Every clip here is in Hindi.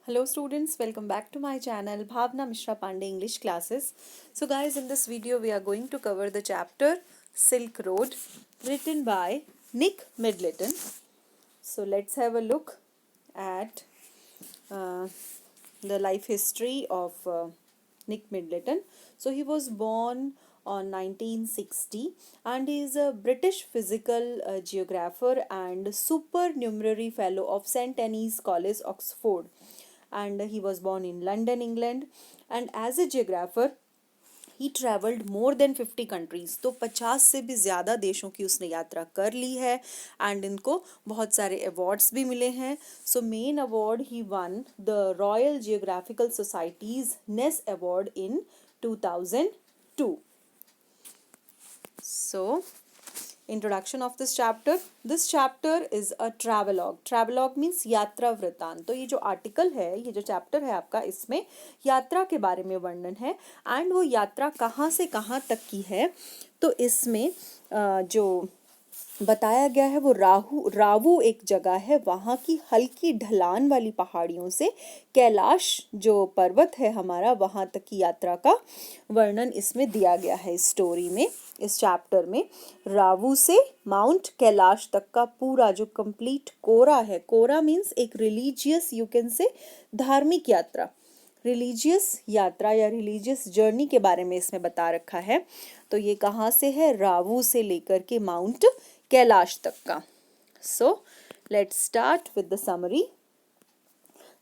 Hello students, welcome back to my channel Bhavna Mishra Pandey English classes. So guys, in this video we are going to cover the chapter Silk Road written by Nick Middleton. So let's have a look at uh, the life history of Nick Middleton. So he was born on 1960 and he is a British physical geographer and supernumerary fellow of St. Anne's College, Oxford. And he was born in London, England. And as a geographer, he travelled more than 50 countries, तो 50 से भी ज़्यादा देशों की उसने यात्रा कर ली है एंड इनको बहुत सारे अवार्ड्स भी मिले हैं. So main award he won the Royal Geographical Society's Ness award in 2002. So, introduction of this chapter. This chapter is a travelogue. Travelogue means यात्रा वृतांत. तो ये जो आर्टिकल है, ये जो चैप्टर है आपका, इसमें यात्रा के बारे में वर्णन है एंड वो यात्रा कहाँ से कहाँ तक की है. तो इसमें जो बताया गया है वो रावू एक जगह है, वहाँ की हल्की ढलान वाली पहाड़ियों से कैलाश जो पर्वत है हमारा, वहाँ तक की यात्रा का वर्णन इसमें दिया गया है. इस स्टोरी में, इस चैप्टर में रावू से माउंट कैलाश तक का पूरा जो कंप्लीट कोरा है. कोरा मीन्स एक रिलीजियस, यू कैन से धार्मिक यात्रा, रिलीजियस यात्रा या रिलीजियस जर्नी के बारे में इसमें बता रखा है. तो ये कहाँ से है? रावू से लेकर के माउंट कैलाश तक का. So let's start with the summary.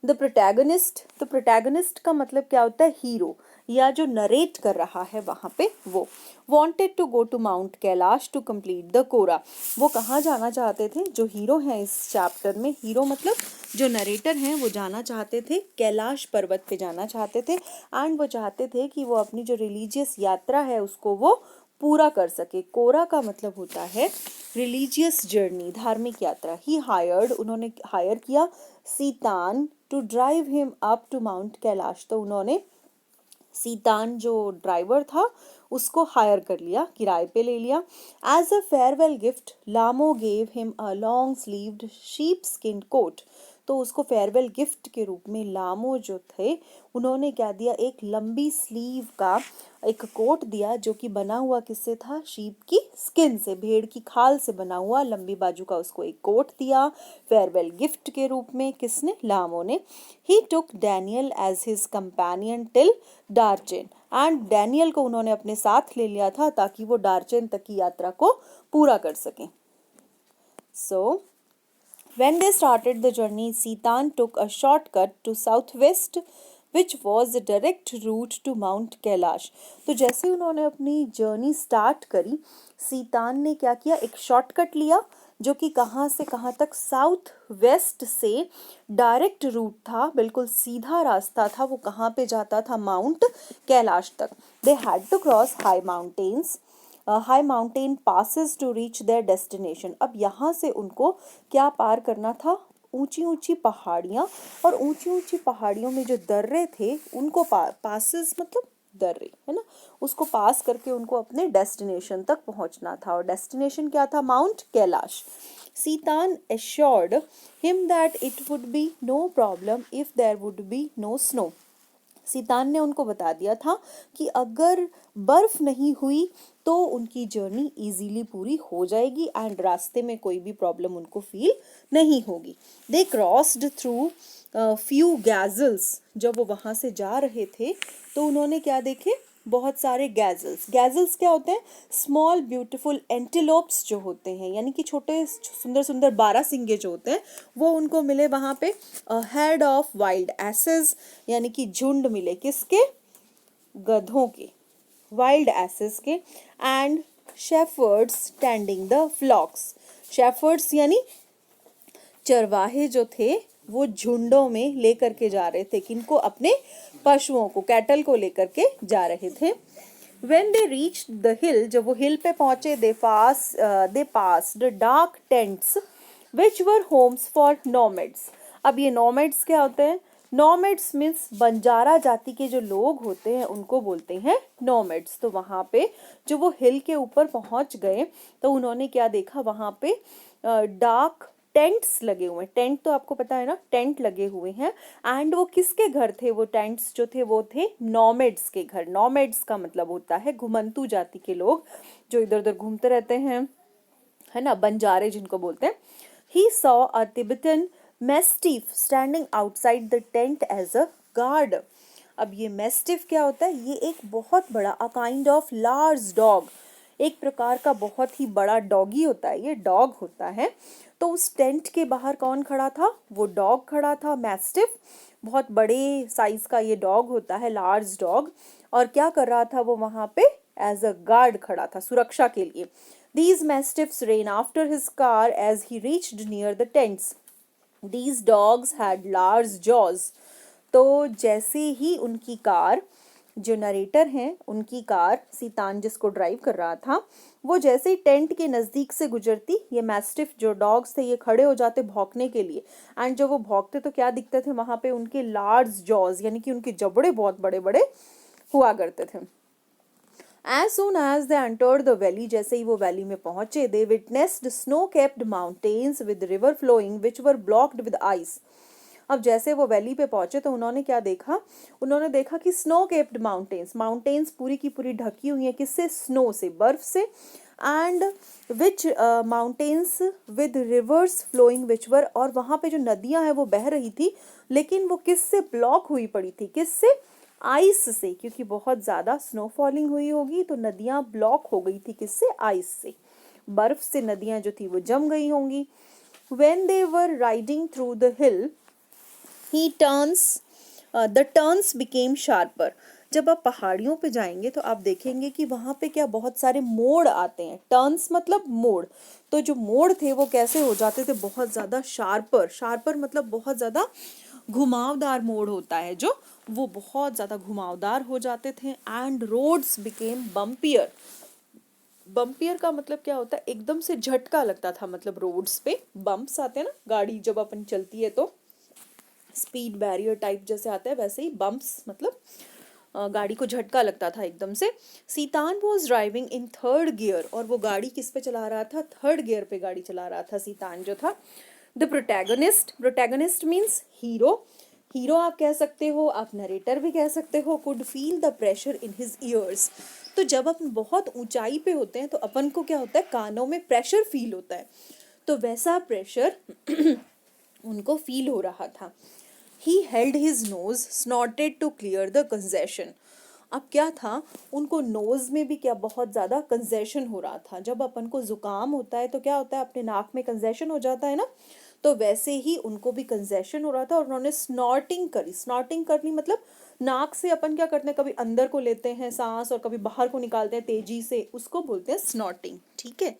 The protagonist का मतलब क्या होता है? हीरो या जो नरेट कर रहा है वहाँ पे वो. Wanted to go to Mount Kailash to complete the kora. वो कहाँ जाना चाहते थे? जो हीरो हैं इस चैप्टर में, हीरो मतलब जो नरेटर हैं, वो जाना चाहते थे कैलाश पर्वत पे जाना चाहते थे एंड वो चाहते थे कि वो अपनी जो रिलीजियस यात्रा है उसको वो पूरा कर सके. कोरा का मतलब होता है रिलीजियस जर्नी, धार्मिक यात्रा. ही हायर्ड, उन्होंने हायर किया Tsetan to drive him up to Mount Kailash. तो उन्होंने सीतान जो ड्राइवर था उसको हायर कर लिया, किराए पे ले लिया. As a farewell gift Lhamo gave him a long sleeved sheep skin coat. तो उसको फेयरवेल गिफ्ट के रूप में लामो जो थे उन्होंने क्या दिया? एक लंबी स्लीव का एक कोट दिया जो कि बना हुआ किससे था? शीप की स्किन से, भेड़ की खाल से बना हुआ लंबी बाजू का उसको एक कोट दिया फेयरवेल गिफ्ट के रूप में. किसने? लामो ने. He took Daniel as his companion till Darchen. And Daniel को उन्होंने अपने साथ ले लिया था ताकि वो डार्चेन तक की यात्रा को पूरा कर सकें. सो when they started the journey, Sitan took a shortcut to southwest, which was the direct route to Mount Kailash. तो जैसे उन्होंने अपनी जर्नी स्टार्ट करी, सीतान ने क्या किया? एक शॉर्टकट लिया जो कि कहाँ से कहाँ तक? साउथ वेस्ट से डायरेक्ट रूट था, बिल्कुल सीधा रास्ता था. वो कहाँ पे जाता था? माउंट कैलाश तक. They had to cross high mountains, high mountain passes to reach their destination. अब यहाँ से उनको क्या पार करना था? ऊंची ऊंची पहाड़ियाँ, और ऊंची ऊंची पहाड़ियों में जो दर्रे थे उनको पासेस मतलब दर्रे है ना, उसको पास करके उनको अपने डेस्टिनेशन तक पहुंचना था. और डेस्टिनेशन क्या था? Mount Kailash. Tsetan assured him that it would be no problem if there would be no snow. सीतान ने उनको बता दिया था कि अगर बर्फ नहीं हुई तो उनकी जर्नी इजीली पूरी हो जाएगी एंड रास्ते में कोई भी प्रॉब्लम उनको फील नहीं होगी. दे क्रॉस्ड थ्रू फ्यू गैजल्स. जब वो वहाँ से जा रहे थे तो उन्होंने क्या देखे? बहुत सारे गैजल्स. गैजल्स क्या होते हैं? स्मॉल ब्यूटीफुल एंटीलोप्स जो होते हैं, यानी कि छोटे सुंदर सुंदर बारहसिंगे जो होते हैं, वो उनको मिले वहाँ पे. हेड ऑफ वाइल्ड एसेस, यानी कि झुंड मिले किसके? गधों के, वाइल्ड एसेस के. And shepherds tending the flocks. Shepherds यानी चरवाहे जो थे वो झुंडों में लेकर के जा रहे थे. किनको? अपने पशुओं को, कैटल को लेकर के जा रहे थे. When they reached the hill, जब वो हिल पे पहुंचे, they passed dark tents which were homes for nomads. अब ये nomads क्या होते हैं? nomads means बंजारा जाति के जो लोग होते हैं उनको बोलते हैं nomads. तो वहाँ पे जो वो हिल के ऊपर पहुंच गए तो उन्होंने क्या देखा? वहाँ पे डार्क टेंट्स लगे हुए हैं, टेंट तो आपको पता है ना, टेंट लगे हुए हैं। एंड वो किसके घर थे, वो टेंट्स जो थे वो थे नॉमेड्स के घर। नॉमेड्स का मतलब होता है घुमंतू जाति के लोग जो इधर उधर घूमते रहते हैं, है ना, बंजारे जिनको बोलते हैं। He saw a Tibetan mastiff standing outside the tent as a guard. अब ये mastiff क्या होता है, ये एक बहुत बड़ा a kind of large dog, एक प्रकार का बहुत ही बड़ा डॉगी होता है, ये डॉग होता है। तो उस टेंट के बाहर कौन खड़ा था, वो डॉग खड़ा था, मैस्टिफ, बहुत बड़े साइज का ये डॉग होता है, लार्ज डॉग। और क्या कर रहा था वो वहां पे, एज अ गार्ड खड़ा था, सुरक्षा के लिए। These mastiffs ran after his car as he reached near the tents. These dogs had large jaws. तो जैसे ही उनकी कार, जो नरेटर हैं उनकी कार, सीतान जिसको ड्राइव कर रहा था, वो जैसे ही टेंट के नज़दीक से गुजरती, ये मैस्टिफ जो डॉग्स थे ये खड़े हो जाते भौंकने के लिए। एंड जब वो भौंकते तो क्या दिखते थे वहाँ पे, उनके लार्ज जॉज, यानी कि उनके जबड़े बहुत बड़े बड़े हुआ करते थे। As soon as they entered the valley, जैसे ही वो वैली में पहुंचे, they witnessed snow-capped mountains with river flowing which were blocked with ice. अब जैसे वो वैली पे पहुंचे तो उन्होंने क्या देखा, उन्होंने देखा कि स्नो केप्ड माउंटेन्स, माउंटेन्स पूरी की पूरी ढकी हुई हैं किससे, स्नो से, बर्फ से। And which mountains with rivers flowing which were, और वहाँ पे जो नदियाँ हैं वो बह रही थी, लेकिन वो किससे ब्लॉक हुई पड़ी थी, किससे, आइस से, क्योंकि बहुत ज़्यादा स्नो फॉलिंग हुई होगी तो नदियाँ ब्लॉक हो गई थी, किससे, आइस से, बर्फ से नदियाँ जो थी वो जम गई होंगी। When they were riding through the hill, the turns became sharper. जब आप पहाड़ियों पे जाएंगे तो आप देखेंगे कि वहाँ पे क्या बहुत सारे मोड़ आते हैं, टर्न्स मतलब मोड़। तो जो मोड़ थे वो कैसे हो जाते थे, बहुत ज़्यादा शार्पर, शार्पर मतलब बहुत ज़्यादा घुमावदार मोड़ होता है जो, वो बहुत ज़्यादा घुमावदार हो जाते थे। एंड रोड्स बिकेम बम्पियर, बम्पियर का मतलब क्या होता है, एकदम से झटका लगता था, मतलब रोड्स पे बम्प्स आते हैं ना, गाड़ी जब अपन चलती है तो स्पीड बैरियर टाइप जैसे आता है, वैसे ही बम्प्स मतलब गाड़ी को झटका लगता था एकदम से। Tsetan was driving in third gear, और वो गाड़ी किस पे चला रहा था, थर्ड गियर पे गाड़ी चला रहा था सीतान जो था। The protagonist, protagonist means hero, hero आप कह सकते हो, आप नरेटर भी कह सकते हो, could feel the pressure in his years. तो जब अपन बहुत ऊंचाई पे होते हैं तो अपन को क्या होता है, कानों में प्रेशर फील होता है, तो वैसा प्रेशर उनको फील हो रहा था। He held his nose, snorted to clear the congestion. अब क्या था, उनको नोज में भी क्या बहुत ज़्यादा कंजेशन हो रहा था। जब अपन को जुकाम होता है तो क्या होता है, अपने नाक में कंजेशन हो जाता है ना, तो वैसे ही उनको भी कंजेशन हो रहा था और उन्होंने स्नॉटिंग करी। स्नॉटिंग करनी मतलब नाक से अपन क्या करते हैं, कभी अंदर को लेते हैं सांस और कभी बाहर को निकालते हैं तेजी से, उसको बोलते हैं स्नॉटिंग, ठीक है।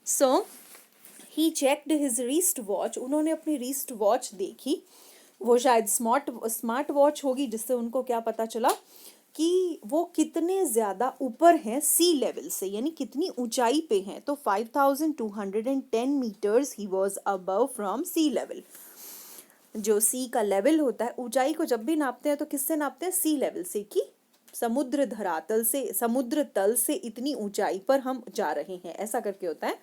सो ही चेक्ड हिज रिस्ट वॉच, उन्होंने अपनी रिस्ट वॉच देखी, वो शायद स्मार्ट वॉच होगी, जिससे उनको क्या पता चला कि वो कितने ज़्यादा ऊपर हैं सी लेवल से, यानी कितनी ऊंचाई पे हैं। तो 5210 मीटर्स ही was above from sea level. जो सी का लेवल होता है, ऊंचाई को जब भी नापते हैं तो किससे नापते हैं, सी लेवल से, कि समुद्र धरातल से, समुद्र तल से इतनी ऊंचाई पर हम जा रहे हैं, ऐसा करके होता है।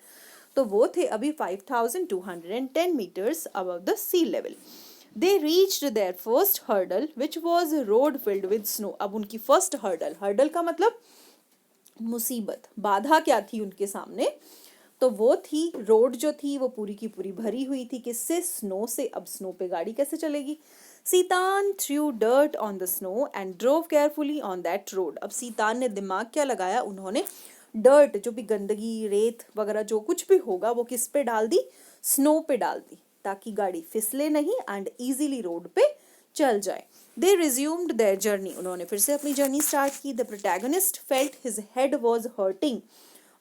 तो वो थे अभी 5210 meters above the sea level. They reached their first hurdle, which was a road filled with snow. अब उनकी first hurdle, hurdle का मतलब मुसीबत, बाधा क्या थी उनके सामने, तो वो थी रोड जो थी वो पूरी की पूरी भरी हुई थी, किससे, स्नो से। अब स्नो पे गाड़ी कैसे चलेगी। Tsetan threw dirt on the snow and drove carefully on that road. अब सीतान ने दिमाग क्या लगाया, उन्होंने डर्ट, जो भी गंदगी, रेत वगैरह जो कुछ भी होगा, वो किस पे डाल दी, स्नो पे डाल दी, ताकि गाड़ी फिसले नहीं एंड इजीली रोड पे चल जाए। दे रिज्यूम्ड देयर जर्नी, उन्होंने फिर से अपनी जर्नी स्टार्ट की। The protagonist felt his head was hurting.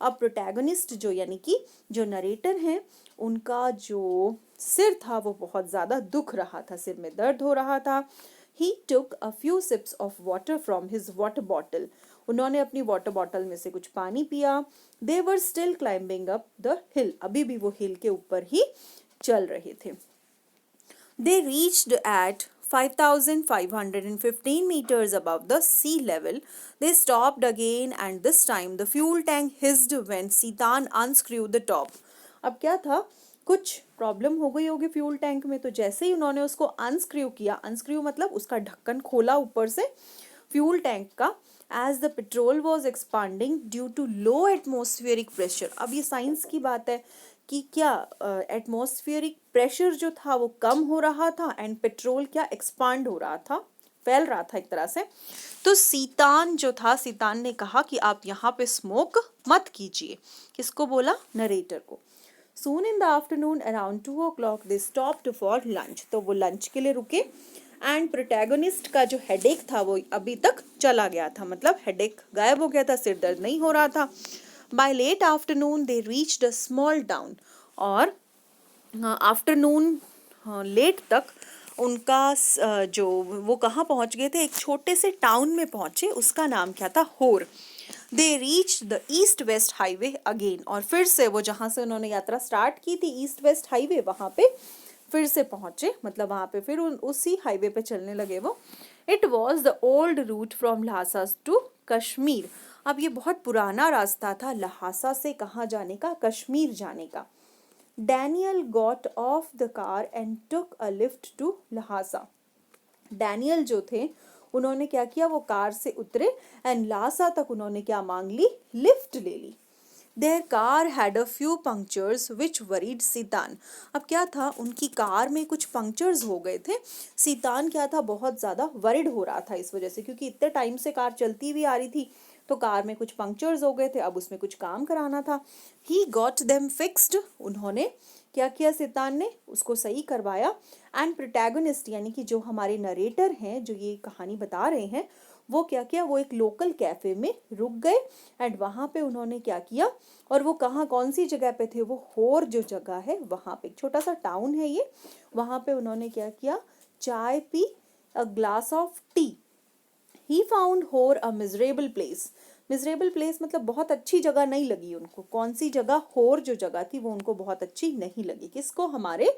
अब प्रोटैगनिस्ट जो, यानी कि जो नरेटर हैं, उनका जो सिर था वो बहुत ज़्यादा दुख रहा था, सिर में दर्द हो रहा था। He took a few sips of water from his water bottle, उन्होंने अपनी वाटर बॉटल में से कुछ पानी पिया। They were still climbing up the hill, अभी भी वो हिल के ऊपर ही चल रहे थे। They reached eight 5515 meters above the sea level. They stopped again and this time the fuel tank hissed when Sitan unscrewed the top. अब क्या था, कुछ प्रॉब्लम हो गई होगी फ्यूल टैंक में। तो जैसे ही उन्होंने उसको अनस्क्रू किया, अनस्क्रू मतलब उसका ढक्कन खोला ऊपर से फ्यूल टैंक का, as the petrol was expanding due to low atmospheric pressure. अब ये साइंस की बात है कि क्या एटमॉस्फेरिक प्रेशर जो था वो कम हो रहा था एंड पेट्रोल क्या एक्सपांड हो रहा था, फैल रहा था एक तरह से। तो सीतान जो था, सीतान ने कहा कि आप यहाँ पे स्मोक मत कीजिए। किसको बोला? नरेटर को। Soon in the afternoon around 2 o'clock they stopped for lunch। तो वो लंच के लिए रुके एंड प्रोटैगनिस्ट का जो हेडेक था वो अभी तक चला गया था, मतलब हेडेक गायब हो गया था, सिर दर्द नहीं हो रहा था। By late afternoon they reached a small town। और आफ्टरनून लेट तक उनका जो वो कहाँ पहुंच गए थे, एक छोटे से टाउन में पहुंचे, उसका नाम क्या था? होर। They reach the east west highway again. और फिर से वो जहाँ से उन्होंने यात्रा स्टार्ट की थी, ईस्ट वेस्ट हाईवे, वहाँ पे फिर से पहुंचे, मतलब वहाँ पे फिर उसी हाईवे पे चलने लगे वो। It was the old route from Lhasa to Kashmir. अब ये बहुत पुराना रास्ता था लहासा से कहाँ जाने का? कश्मीर जाने का। Daniel got off the car and took a lift to Lhasa. Daniel जो थे उन्होंने क्या किया, वो कार से उतरे एंड लासा तक उन्होंने क्या मांग ली? लिफ्ट ले ली। Their car had a few punctures which worried सीतान। अब क्या था, उनकी कार में कुछ पंक्चर्स हो गए थे। सीतान क्या था, बहुत ज़्यादा वरिड हो रहा था इस वजह से, क्योंकि इतने टाइम से कार चलती हुई आ रही थी, तो कार में कुछ पंक्चर्स हो गए थे, अब उसमें कुछ काम कराना था। He got them fixed। उन्होंने क्या किया? सीतान ने उसको सही करवाया। एंड प्रोटैगनिस्ट यानी कि जो हमारे नरेटर हैं, जो ये कहानी बता रहे हैं, वो क्या किया? वो एक लोकल कैफे में रुक गए एंड वहाँ पे उन्होंने क्या किया, और वो कहाँ, कौन सी जगह पे थे? वो होर जो जगह है वहाँ पे, एक छोटा सा टाउन है ये, वहाँ पे उन्होंने क्या किया? चाय पी, a glass of tea. He found Hor a miserable place. Miserable place मतलब बहुत अच्छी जगह नहीं लगी उनको। कौन सी जगह? होर जो जगह थी वो उनको बहुत अच्छी नहीं लगी। किसको? हमारे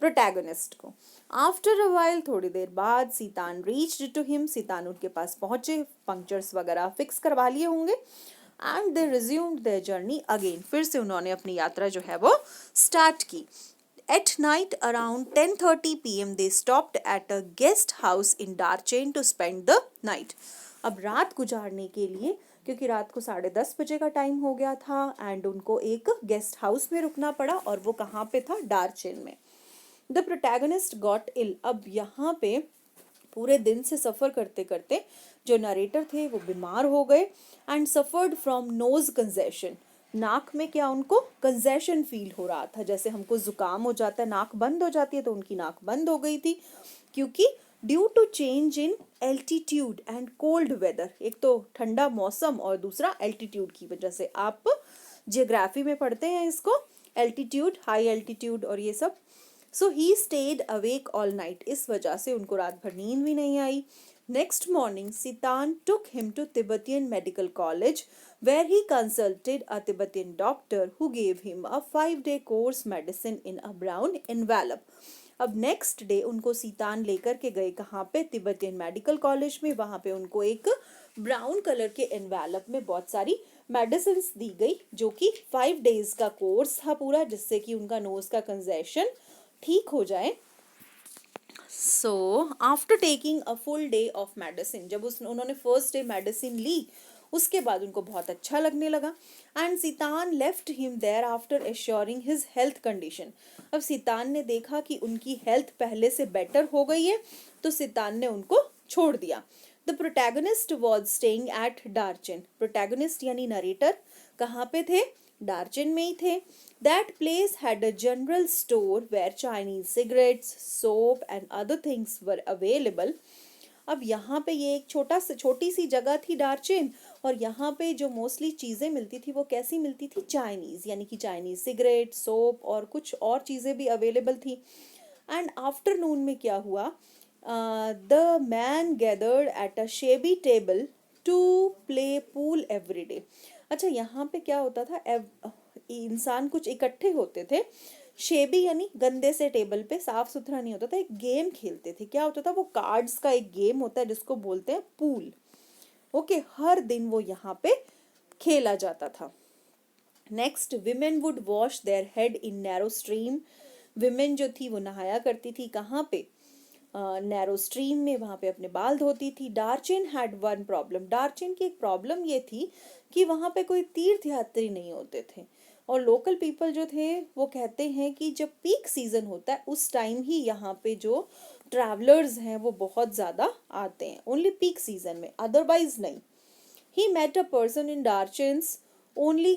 प्रोटैगनिस्ट को। आफ्टर अ वाइल, थोड़ी देर बाद, सीतान रीच्ड टू हिम। सीतान उनके पास पहुंचे, पंक्चर्स वगैरह फिक्स करवा लिए होंगे। And they resumed their journey again. फिर से उन्होंने अपनी यात्रा जो है वो स्टार्ट की। At night around 10:30 p.m. they stopped at a guest house in Darchain to spend the night। अब रात गुजारने के लिए, क्योंकि रात को 10:30 का टाइम हो गया था एंड उनको एक गेस्ट हाउस में रुकना पड़ा, और वो कहाँ पे था? डार्चेन में। द प्रोटैगनिस्ट गॉट इल। अब यहाँ पे पूरे दिन से सफ़र करते करते जो नरेटर थे वो बीमार हो गए and suffered from knows congestion. नाक में क्या उनको कंजेशन फील हो रहा था, जैसे हमको जुकाम हो जाता है, नाक बंद हो जाती है, तो उनकी नाक बंद हो गई थी, क्योंकि due to change in altitude and cold weather. एक तो ठंडा मौसम और दूसरा एल्टीट्यूड की वजह से। आप जियोग्राफी में पढ़ते हैं इसको, एल्टीट्यूड, हाई एल्टीट्यूड और ये सब। So he stayed awake all night. इस वजह से उनको रात भर नींद भी नहीं आई। Next morning Tsetan took him to Tibetan medical college where he consulted a Tibetan doctor who gave him a 5-day course medicine in a brown envelope. अब नेक्स्ट डे उनको सीतान लेकर के गए कहाँ पे? तिब्बतियन मेडिकल कॉलेज में। वहाँ पे उनको एक ब्राउन कलर के एनवेलप में बहुत सारी मेडिसिन दी गई, जो कि 5 days का कोर्स था पूरा, जिससे कि उनका नोज का कंजेशन ठीक हो जाए। So after taking a full day of medicine, जब उन्होंने फर्स्ट डे मेडिसिन ली, उसके बाद उनको बहुत अच्छा लगने लगा। And Tsetan left him there after assuring his health condition. अब सीतान ने देखा कि उनकी हेल्थ पहले से बेटर हो गई है, तो सीतान ने उनको छोड़ दिया। The protagonist was staying at Darchen. Protagonist यानी नरेटर कहाँ पे थे? डार्चेन में ही थे। That place had a general store where Chinese cigarettes, soap and other things were available। अब यहाँ पे ये एक छोटी सी जगह थी डार्चेन, और यहाँ पे जो मोस्टली चीज़ें मिलती थी वो कैसी मिलती थी? चाइनीज़, यानी कि चाइनीज़ सिगरेट, सोप और कुछ और चीज़ें भी अवेलेबल थी। एंड आफ्टरनून में क्या हुआ? The man gathered at a shabby table to play pool every day. अच्छा, यहाँ पे क्या होता था? इंसान कुछ इकट्ठे होते थे। शेबी यानी गंदे से टेबल पे, साफ सुथरा नहीं होता था, एक गेम खेलते थे। क्या होता था? वो कार्ड्स का एक गेम होता है जिसको बोलते हैं पूल। ओके, हर दिन वो यहाँ पे खेला जाता था। Next, women would wash their head in narrow stream. Women जो थी वो नहाया करती थी कहाँ पे, नैरो स्ट्रीम में, वहाँ पे अपने बाल धोती थी। डार्चिन हैड वन प्रॉब्लम, डार्चिन की एक प्रॉब्लम ये थी कि वहाँ पे कोई तीर्थ यात्री नहीं होते थे, और लोकल पीपल जो थे वो कहते हैं कि जब पीक सीजन होता है उस टाइम ही यहाँ पे जो ट्रैवलर्स हैं वो बहुत ज़्यादा आते हैं, ओनली पीक सीजन में, अदरवाइज नहीं। He met a person in Darchin's only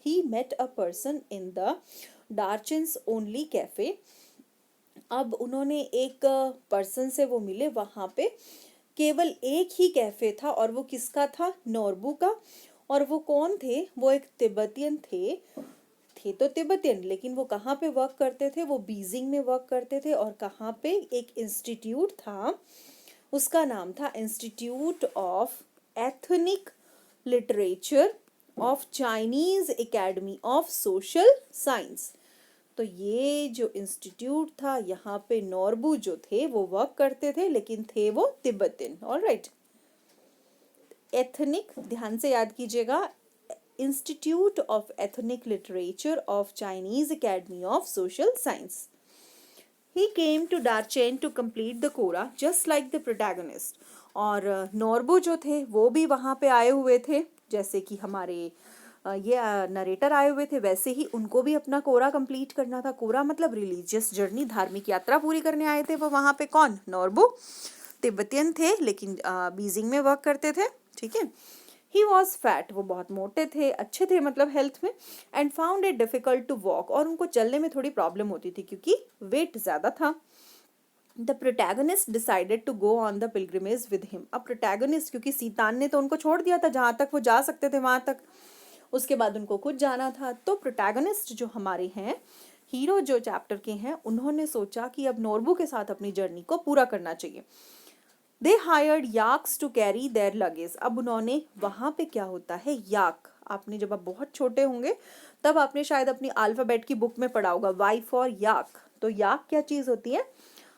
he met a person in the Darchin's only cafe। अब उन्होंने एक पर्सन से वो मिले, वहाँ पे केवल एक ही कैफे था, और वो किसका था, नॉर्बू का। और वो कौन थे, वो एक तिब्बतियन थे तो तिब्बतियन, लेकिन वो कहाँ पे वर्क करते थे, वो बीजिंग में वर्क करते थे। और कहाँ पे, एक इंस्टीट्यूट था, उसका नाम था institute of ethnic literature of Chinese academy of social science. तो ये जो इंस्टीट्यूट था, यहाँ पे नॉर्बू जो थे वो वर्क करते थे, लेकिन थे वो तिब्बतियन। ऑलराइट, एथनिक ध्यान से याद कीजिएगा, institute of ethnic literature of Chinese academy of social science. He came to Darchen to complete the Kora just like the protagonist। और नॉर्बू जो थे वो भी वहाँ पे आए हुए थे, जैसे कि हमारे ये नरेटर आए हुए थे, वैसे ही उनको भी अपना कोरा कंप्लीट करना था। कोरा मतलब रिलीजियस जर्नी, धार्मिक यात्रा पूरी करने आए थे वो वहाँ पे। कौन, नॉर्बू, तिब्बतियन थे लेकिन बीजिंग में वर्क करते थे, ठीक है। ही वॉज फैट, वो बहुत मोटे थे, अच्छे थे मतलब हेल्थ में। And found it difficult to walk, और उनको चलने में थोड़ी प्रॉब्लम होती थी क्योंकि वेट ज़्यादा था। The protagonist decided to go on the pilgrimage with him. अब प्रोटैगनिस्ट, क्योंकि सीतान ने तो उनको छोड़ दिया था, जहाँ तक वो जा सकते थे वहाँ तक, उसके बाद उनको खुद जाना था। तो प्रोटैगनिस्ट जो हमारे हैं, हीरो जो चैप्टर के हैं, उन्होंने सोचा कि अब नॉर्बू के साथ अपनी जर्नी को पूरा करना चाहिए। They hired yaks to carry their luggage. अब उन्होंने, वहाँ पे क्या होता है, याक, आपने जब आप बहुत छोटे होंगे तब आपने शायद अपनी अल्फ़ाबेट की बुक में पढ़ा होगा, वाई फॉर याक। तो याक क्या चीज़ होती है,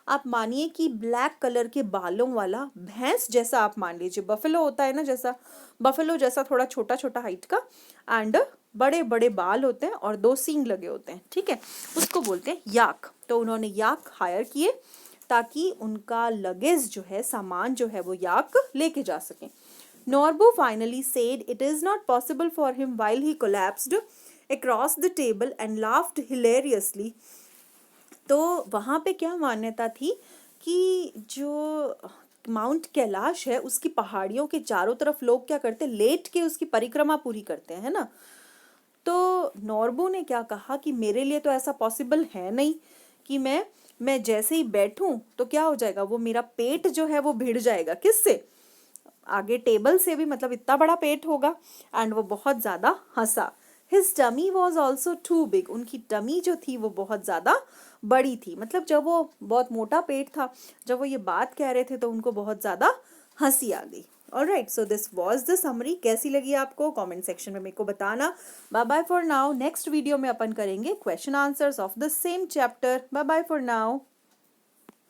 आप मानिए कि ब्लैक कलर के बालों वाला भैंस जैसा, आप मान लीजिए बफेलो होता है ना, जैसा बफेलो जैसा, थोड़ा छोटा छोटा हाइट का, एंड बड़े बड़े बाल होते हैं और 2 सींग लगे होते हैं, ठीक है, उसको बोलते हैं याक। तो उन्होंने याक हायर किए ताकि उनका लगेज जो है, सामान जो है, वो याक लेके जा सकें। Norbu finally said it is not possible for him while he collapsed across the table and laughed hilariously. तो वहाँ पे क्या मान्यता थी कि जो माउंट कैलाश है उसकी पहाड़ियों के चारों तरफ लोग क्या करते, लेट के उसकी परिक्रमा पूरी करते हैं, है ना। तो नॉर्बू ने क्या कहा कि मेरे लिए तो ऐसा पॉसिबल है नहीं कि मैं जैसे ही बैठूं तो क्या हो जाएगा, वो मेरा पेट जो है वो भिड़ जाएगा, किससे, आगे टेबल से भी, मतलब इतना बड़ा पेट होगा। एंड वो बहुत ज़्यादा हंसा। His tummy was also too big, उनकी टमी जो थी वो बहुत ज़्यादा बड़ी थी, मतलब जब वो बहुत मोटा पेट था, जब वो ये बात कह रहे थे तो उनको बहुत ज़्यादा हंसी आ गई। Alright, so this was the summary. कैसी लगी आपको, कमेंट सेक्शन में मेरे को बताना। Bye bye for now. Next video में अपन करेंगे question answers of the same chapter. Bye bye for now.